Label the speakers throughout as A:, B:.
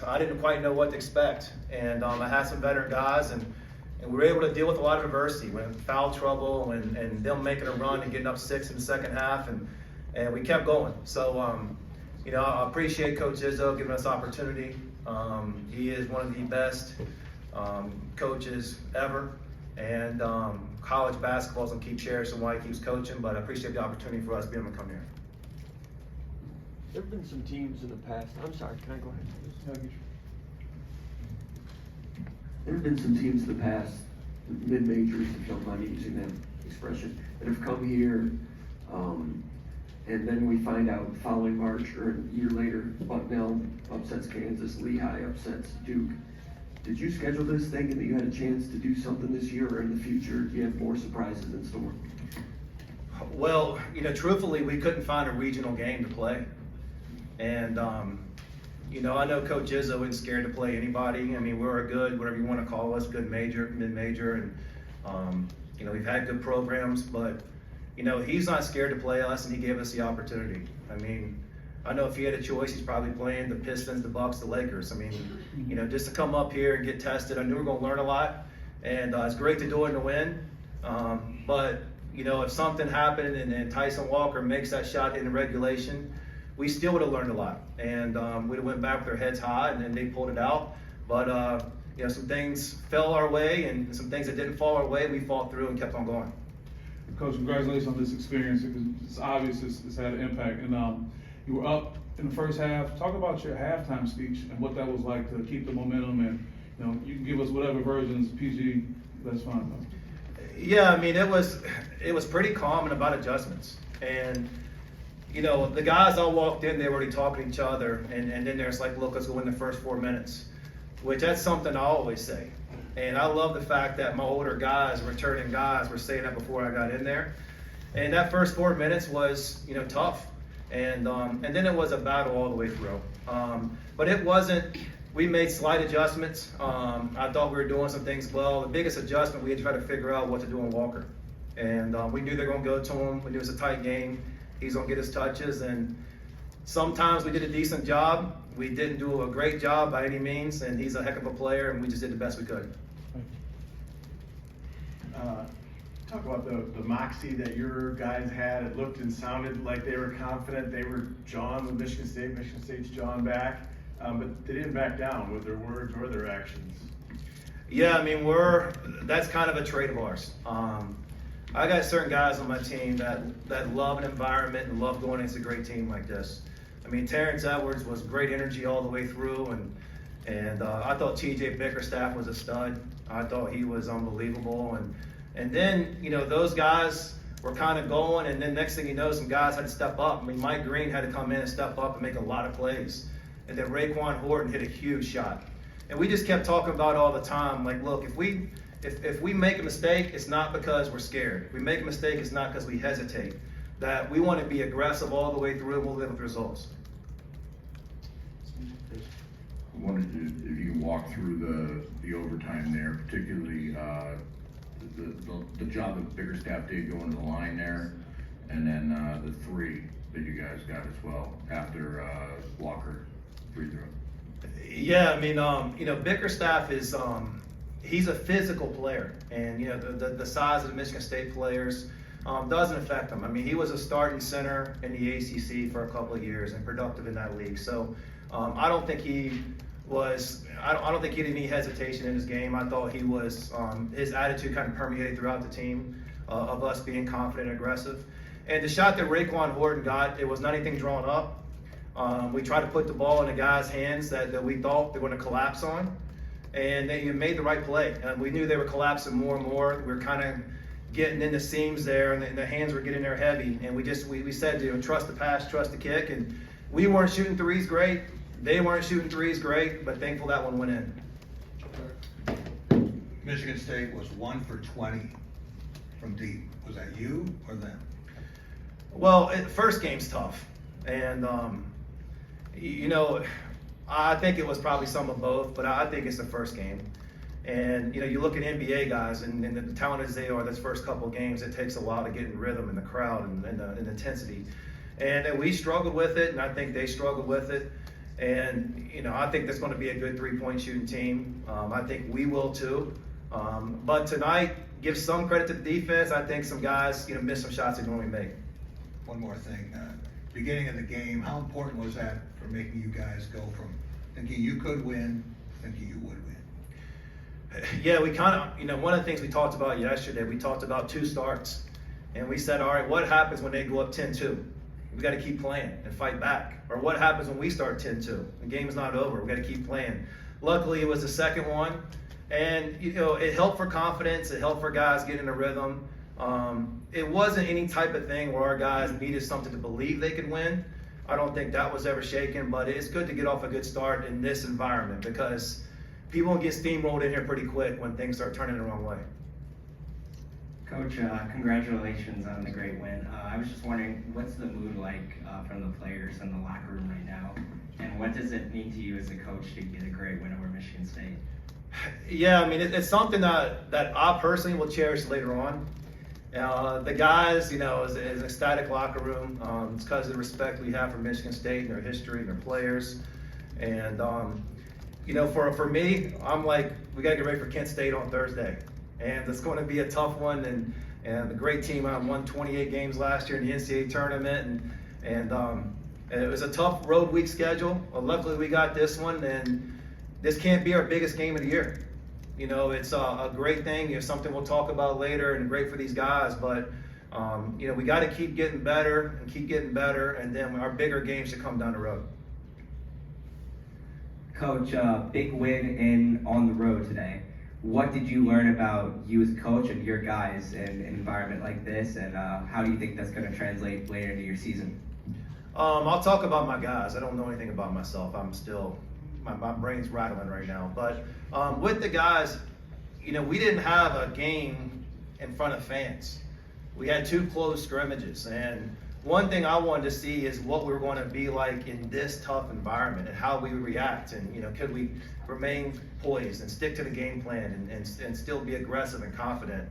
A: I didn't quite know what to expect, and I had some veteran guys, and we were able to deal with a lot of adversity, when foul trouble and them making a run and getting up 6 in the second half, and we kept going. So, I appreciate Coach Izzo giving us opportunity. He is one of the best coaches ever, and college basketball is going to keep cherishing why he keeps coaching, but I appreciate the opportunity for us being able to come here.
B: There have been some teams in the past. I'm sorry, can I go ahead? There have been some teams in the past, mid-majors, if you don't mind me using that expression, that have come here, and then we find out following March or a year later, Bucknell upsets Kansas, Lehigh upsets Duke. Did you schedule this thinking that you had a chance to do something this year, or in the future, do you have more surprises in store?
A: Well, truthfully, we couldn't find a regional game to play. And, I know Coach Izzo isn't scared to play anybody. I mean, we're a good, whatever you want to call us, good major, mid-major, and, we've had good programs, but, he's not scared to play us, and he gave us the opportunity. I mean, I know if he had a choice, he's probably playing the Pistons, the Bucks, the Lakers. I mean, just to come up here and get tested, I knew we were going to learn a lot, and it's great to do it and to win. But, if something happened and Tyson Walker makes that shot in the regulation, we still would have learned a lot, and we'd have went back with our heads high, and then they pulled it out. But some things fell our way, and some things that didn't fall our way, we fought through and kept on going.
C: Coach, congratulations on this experience, because it's obvious it's had an impact. And you were up in the first half. Talk about your halftime speech and what that was like to keep the momentum. And you can give us whatever versions, PG. That's fine though.
A: Yeah, I mean it was pretty calm and about adjustments. And the guys all walked in, they were already talking to each other, and then there's like, look, let's go in the first 4 minutes, which that's something I always say. And I love the fact that my older guys, returning guys, were saying that before I got in there. And that first 4 minutes was, tough. And then it was a battle all the way through. But it wasn't, we made slight adjustments. I thought we were doing some things well. The biggest adjustment, we had to try to figure out what to do on Walker. And we knew they were going to go to him. We knew it was a tight game. He's going to get his touches, and sometimes we did a decent job. We didn't do a great job by any means, and he's a heck of a player, and we just did the best we could.
D: Talk about the moxie that your guys had. It looked and sounded like they were confident. They were jawing with Michigan State. Michigan State's jawing back, but they didn't back down with their words or their actions.
A: Yeah, I mean, that's kind of a trait of ours. I got certain guys on my team that love an environment and love going against a great team like this. I mean, Terrence Edwards was great energy all the way through, and I thought T.J. Bickerstaff was a stud. I thought he was unbelievable, and then those guys were kind of going, and then next thing you know, some guys had to step up. I mean, Mike Green had to come in and step up and make a lot of plays, and then Raekwon Horton hit a huge shot, and we just kept talking about all the time, like, look, if we make a mistake, it's not because we're scared. If we make a mistake, it's not because we hesitate. That we want to be aggressive all the way through, and we'll live with results.
E: I wondered if you can walk through the overtime there, particularly the job that Bickerstaff did going to the line there, and then the three that you guys got as well after Walker free throw.
A: Yeah, I mean, Bickerstaff is he's a physical player, and the size of the Michigan State players doesn't affect him. I mean, he was a starting center in the ACC for a couple of years and productive in that league. So I don't think he was. I don't think he had any hesitation in his game. I thought he was. His attitude kind of permeated throughout the team of us being confident and aggressive. And the shot that Raekwon Horton got, it was not anything drawn up. We tried to put the ball in the guy's hands that we thought they were going to collapse on. And they made the right play. We knew they were collapsing more and more. We were kind of getting in the seams there, and the hands were getting there heavy. And we said to him, trust the pass, trust the kick. And we weren't shooting threes great. They weren't shooting threes great, but thankful that one went in.
F: Michigan State was 1 for 20 from deep. Was that you or them?
A: Well, first game's tough. And, I think it was probably some of both, but I think it's the first game. And, you look at NBA guys, and the talented as they are, those first couple of games, it takes a while to get in rhythm in the crowd and the intensity. And we struggled with it, and I think they struggled with it. And, I think that's going to be a good 3-point shooting team. I think we will too. But tonight, give some credit to the defense. I think some guys, missed some shots they normally make.
F: One more thing, beginning of the game, how important was that for making you guys go from thinking you could win, to thinking you would win?
A: Yeah, we kind of, one of the things we talked about yesterday, we talked about 2 starts. And we said, all right, what happens when they go up 10-2? We got to keep playing and fight back. Or what happens when we start 10-2? The game's not over. We got to keep playing. Luckily, it was the second one. And, it helped for confidence. It helped for guys get in a rhythm. It wasn't any type of thing where our guys needed something to believe they could win. I don't think that was ever shaken, but it's good to get off a good start in this environment because people get steamrolled in here pretty quick when things start turning the wrong way.
G: Coach, congratulations on the great win. I was just wondering, what's the mood like from the players in the locker room right now? And what does it mean to you as a coach to get a great win over Michigan State?
A: Yeah, I mean, it's something that I personally will cherish later on. The guys, is an ecstatic locker room. It's because of the respect we have for Michigan State and their history and their players. And, for me, I'm like, we got to get ready for Kent State on Thursday. And it's going to be a tough one. And the great team won 28 games last year in the NCAA tournament. And it was a tough road week schedule. Well, luckily, we got this one. And this can't be our biggest game of the year. It's a great thing. Something we'll talk about later and great for these guys. But, we got to keep getting better and keep getting better. And then our bigger games should come down the road.
G: Coach, big win on the road today. What did you learn about you as a coach and your guys in an environment like this? And how do you think that's going to translate later into your season?
A: I'll talk about my guys. I don't know anything about myself. I'm still, my brain's rattling right now. But with the guys, we didn't have a game in front of fans. We had 2 close scrimmages. And one thing I wanted to see is what we were going to be like in this tough environment and how we would react. And, could we remain poised and stick to the game plan and still be aggressive and confident.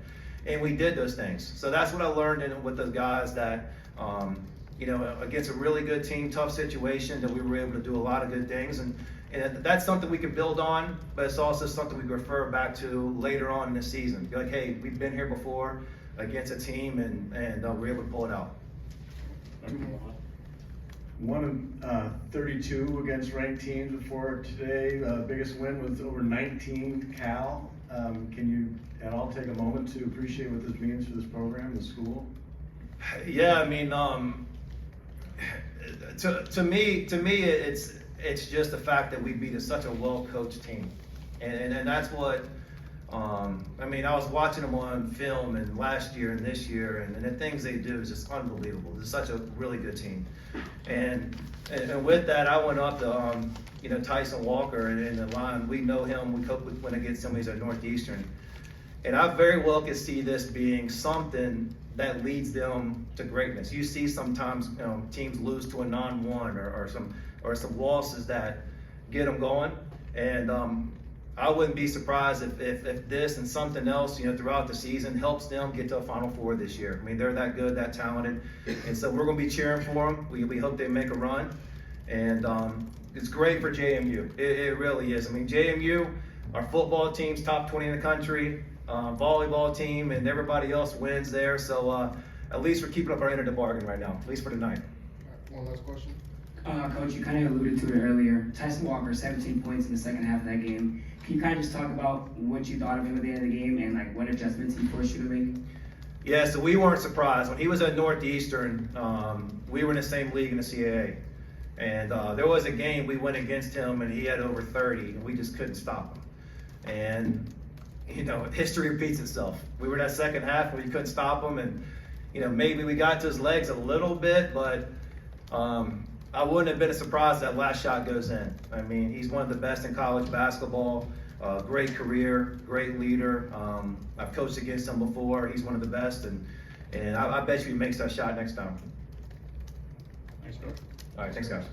A: And we did those things. So that's what I learned with those guys that, against a really good team, tough situation, that we were able to do a lot of good things. And that's something we can build on, but it's also something we can refer back to later on in the season. Be like, hey, we've been here before against a team and we're able to pull it out.
D: Won 32 against ranked teams before today. Biggest win was over 19 Cal. Can you at all take a moment to appreciate what this means for this program, the school?
A: Yeah, I mean, to me, it's just the fact that we beat such a well-coached team, and that's what. I was watching them on film and last year and this year, and the things they do is just unbelievable. They're such a really good team, and with that, I went up to Tyson Walker in the line. We know him. We went against him. He's at Northeastern, and I very well could see this being something that leads them to greatness. You see sometimes teams lose to a non-1 or some losses that get them going, and I wouldn't be surprised if this and something else, throughout the season helps them get to a Final Four this year. I mean, they're that good, that talented, and so we're going to be cheering for them. We hope they make a run, and it's great for JMU. It really is. I mean, JMU, our football team's top 20 in the country, volleyball team, and everybody else wins there. So at least we're keeping up our end of the bargain right now, at least for tonight.
H: One last question.
I: Coach, you kind of alluded to it earlier. Tyson Walker, 17 points in the second half of that game. Can you kind of just talk about what you thought of him at the end of the game and what adjustments he forced you to make?
A: Yeah, so we weren't surprised. When he was at Northeastern, we were in the same league in the CAA. And there was a game we went against him and he had over 30 and we just couldn't stop him. And, history repeats itself. We were in that second half and we couldn't stop him, and, maybe we got to his legs a little bit, but I wouldn't have been surprised that last shot goes in. I mean, he's one of the best in college basketball, great career, great leader. I've coached against him before. He's one of the best, and I bet you he makes that shot next time.
H: Thanks, Coach.
A: All right, thanks, guys.